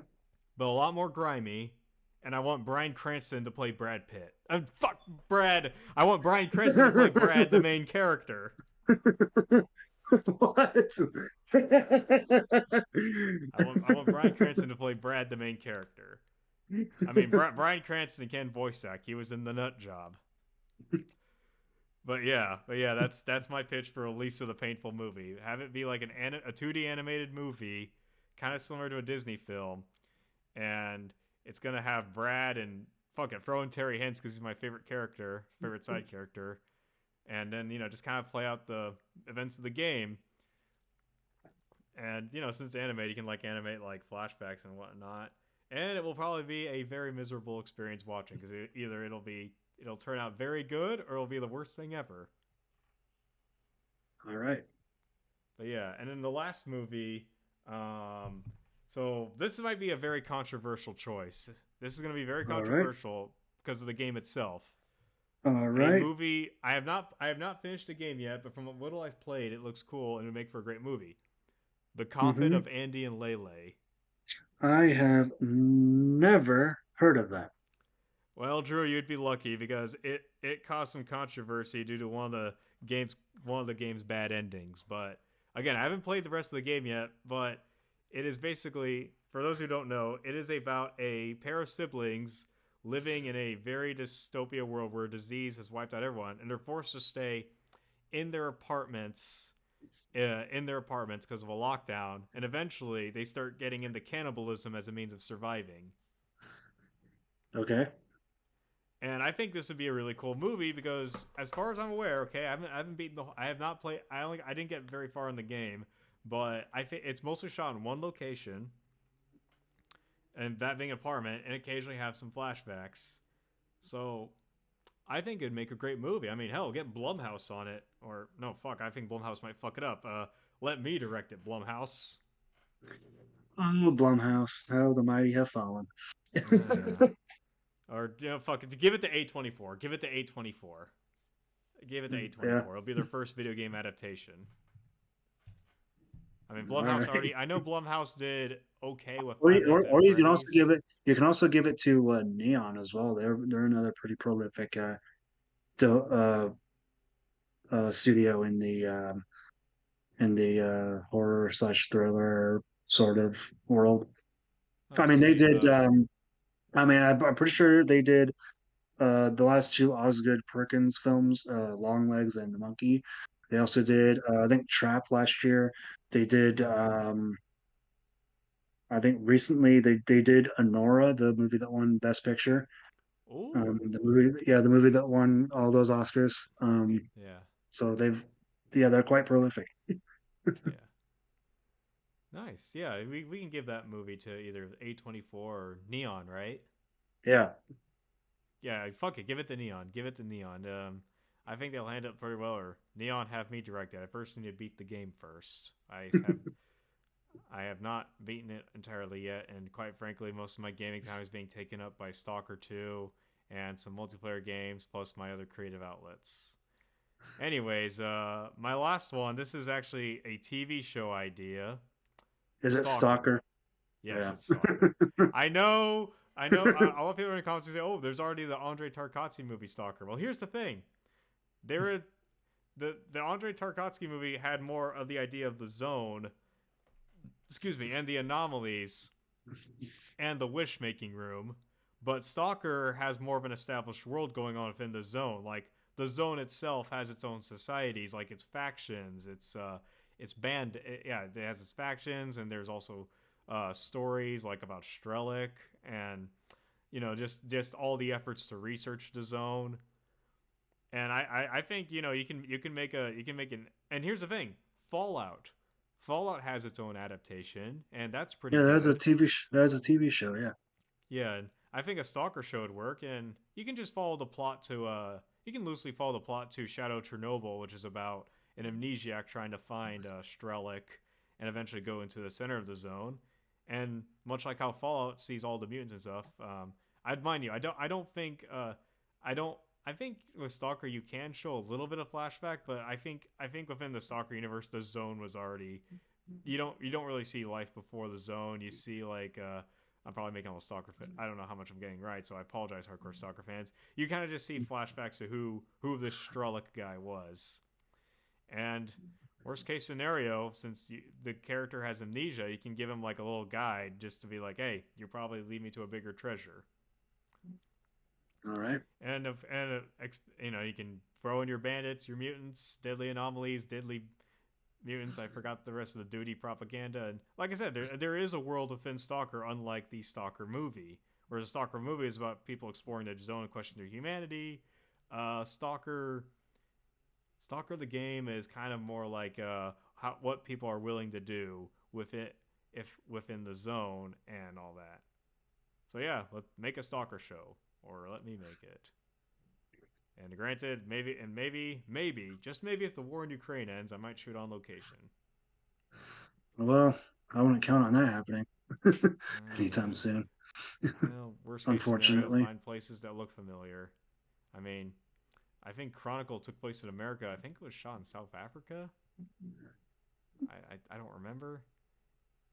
but a lot more grimy. And I want Bryan Cranston to play Brad Pitt. Fuck Brad. I want Bryan Cranston to play Brad, the main character. What? I want Bryan Cranston to play Brad, the main character. I mean, Bryan Cranston can voice act. He was in the Nut Job. But yeah, that's my pitch for a Lisa the Painful movie. Have it be like a 2D animated movie, kind of similar to a Disney film, and it's gonna have Brad and fuck it, throw in Terry Hintz because he's my favorite side character, and then just kind of play out the events of the game. And since it's animated, you can like animate like flashbacks and whatnot, and it will probably be a very miserable experience watching because either it'll turn out very good or it'll be the worst thing ever. All right. But yeah, and in the last movie, um, so this might be a very controversial choice. This is going to be very All right. controversial because of the game itself. All A right. movie I have not finished the game yet, but from what little I've played, it looks cool and it would make for a great movie. The Coffin Mm-hmm. of Andy and Lele. I have never heard of that. Well, Drew, you'd be lucky because it caused some controversy due to game's one of the game's bad endings. But again, I haven't played the rest of the game yet, but it is basically, for those who don't know, it is about a pair of siblings living in a very dystopia world where disease has wiped out everyone, and they're forced to stay in their apartments because of a lockdown, and eventually they start getting into cannibalism as a means of surviving. Okay. And I think this would be a really cool movie because, as far as I'm aware, okay, I haven't beaten the, I have not played, I didn't get very far in the game, but I think it's mostly shot in one location, and that being an apartment, and occasionally have some flashbacks. So I think it'd make a great movie. I mean, hell, get Blumhouse on it, or no, fuck, I think Blumhouse might fuck it up. Let me direct it, Blumhouse. Oh, Blumhouse, how the mighty have fallen. Yeah. Or fuck it, give it to A24. Give it to A24. Give it to Yeah. A24. It'll be their first video game adaptation. I mean, All Blumhouse right. already. I know Blumhouse did okay with Or Five you, Nights at or you can also Freddy's. give it. You can also give it to Neon as well. They're another pretty prolific do, studio in the horror slash thriller sort of world. Oh, I mean, they sweet. did. I mean, I'm pretty sure they did the last two Osgood Perkins films, Longlegs and The Monkey. They also did, I think, Trap last year. They did, I think, recently they did Honora, the movie that won Best Picture. Ooh. The movie, yeah, the movie that won all those Oscars. Yeah. So yeah, they're quite prolific. Yeah. Nice. Yeah, we can give that movie to either A24 or Neon, right? Yeah. Yeah, fuck it. Give it to Neon. Give it to Neon. I think they'll hand up pretty well. Or Neon have me direct it. I first need to beat the game first. I have not beaten it entirely yet, and quite frankly, most of my gaming time is being taken up by Stalker 2 and some multiplayer games, plus my other creative outlets. Anyways, my last one. This is actually a TV show idea. Is it Stalker. Stalker? Yes, Yeah. it's Stalker. I know. I know. A lot of people in the comments say, "Oh, there's already the Andre Tarkovsky movie Stalker." Well, here's the thing. There, the Andre Tarkovsky movie had more of the idea of the zone, excuse me, and the anomalies and the wish making room, but Stalker has more of an established world going on within the zone. Like the zone itself has its own societies, like its factions, its band. Yeah, it has its factions, and there's also stories like about Strelick and just all the efforts to research the zone. And I think you can make an and here's the thing, Fallout. Fallout has its own adaptation, and that's pretty Yeah, good. that's a TV show. Yeah. Yeah, and I think a stalker show would work, and you can just follow the plot to you can loosely follow the plot to Shadow Chernobyl, which is about an amnesiac trying to find Strelick and eventually go into the center of the zone. And much like how Fallout sees all the mutants and stuff, I'd mind you, I don't. I think with Stalker you can show a little bit of flashback, but I think within the Stalker universe, the zone was already you don't really see life before the zone. You see like I'm probably making all stalker. I don't know how much I'm getting right, so I apologize, hardcore stalker fans. You kind of just see flashbacks to who this Strelick guy was, and worst case scenario, since the character has amnesia, you can give him like a little guide just to be like, hey, you probably lead me to a bigger treasure, All right. if you can throw in your bandits, your mutants, deadly anomalies, deadly mutants. I forgot the rest of the duty propaganda. And like I said, there is a world within Stalker, unlike the Stalker movie, where the Stalker movie is about people exploring the zone and questioning their humanity. Stalker, Stalker the game is kind of more like what people are willing to do with it if within the zone and all that. So yeah, let make a Stalker show, or let me make it. And granted, maybe, just maybe, if the war in Ukraine ends, I might shoot on location. Well, I wouldn't count on that happening anytime Uh, soon. well, worst case scenario, Unfortunately. find places that look familiar. I mean, I think Chronicle took place in America. I think it was shot in South Africa. I don't remember.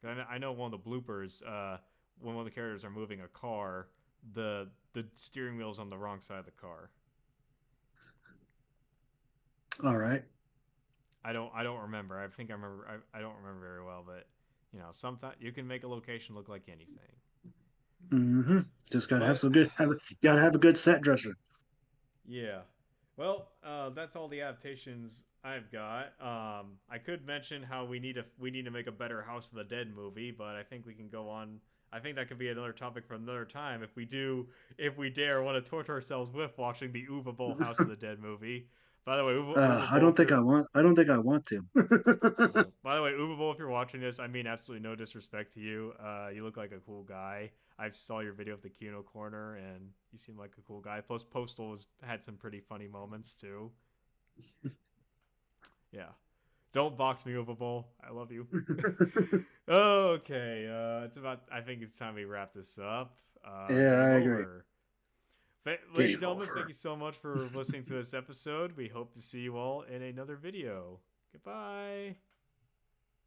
I know one of the bloopers. When one of the characters are moving a car, the steering wheel's on the wrong side of the car. All right. I don't remember. I think I remember. I don't remember very well, but sometimes you can make a location look like anything. Mm-hmm. Just gotta have But some good. Gotta have a good set dresser. yeah. Well, that's all the adaptations I've got. I could mention how we need to make a better House of the Dead movie, but I think we can go on. I think that could be another topic for another time if we dare want to torture ourselves with watching the Uva Bowl House of the Dead movie. By the way, Uva I Bowl, don't if think I you're want. I don't think I want to. by the way, Uva Bowl, if you're watching this, I mean absolutely no disrespect to you. You look like a cool guy. I saw your video of the Kino corner, and you seem like a cool guy. Plus, had some pretty funny moments too. Yeah, don't box me, Uva Bowl. I love you. Okay, it's about. I think it's time we wrap this up. Yeah, Game I agree. over. Ladies and Game gentlemen, thank over. you so much for listening to this episode. We hope to see you all in another video. Goodbye.